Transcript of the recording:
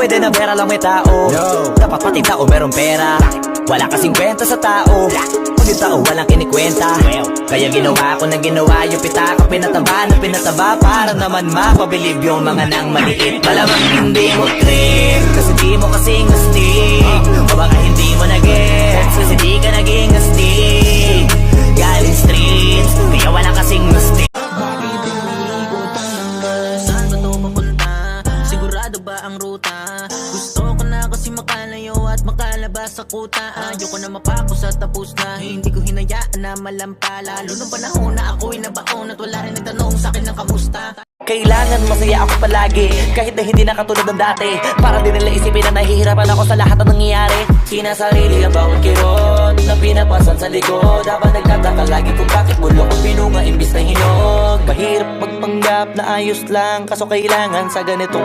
pwede na pera lang may tao. Dapat pati tao merong pera. Wala kasing kwenta sa tao. Kung yung tao walang kinikwenta. Kaya ginawa ko na ginawa yung pitaka. Pinataba na pinataba para naman mapabilib yung mga nang maliit. Malamang hindi mo trip kasi di mo kasing astig. O baka hindi mo na-gets kasi di ka naging astig. Galing streets kaya wala kasing astig. Bakit iniikot ang landas? Saan ba to papunta? Sigurado ba ang ruta? Gusto ko na kasi makalayo at makalabas sa kuta. Ayoko na mapako sa tapos na hindi ko hinayaan na malampa. Lalo nung panahon na ako'y nabaon at wala rin nagtanong sa'kin ng kamusta. Kailangan masaya ako palagi kahit na hindi na katulad ng dati. Para din nila isipin na nahihirapan ako sa lahat ng nangyayari. Sinasarili ang bawat kirot na pinapasan sa likod. Habang nagtataka lagi kung bakit bulok ang pinunga imbis na hinog. Mahirap magpanggap na ayos lang kaso kailangan sa ganitong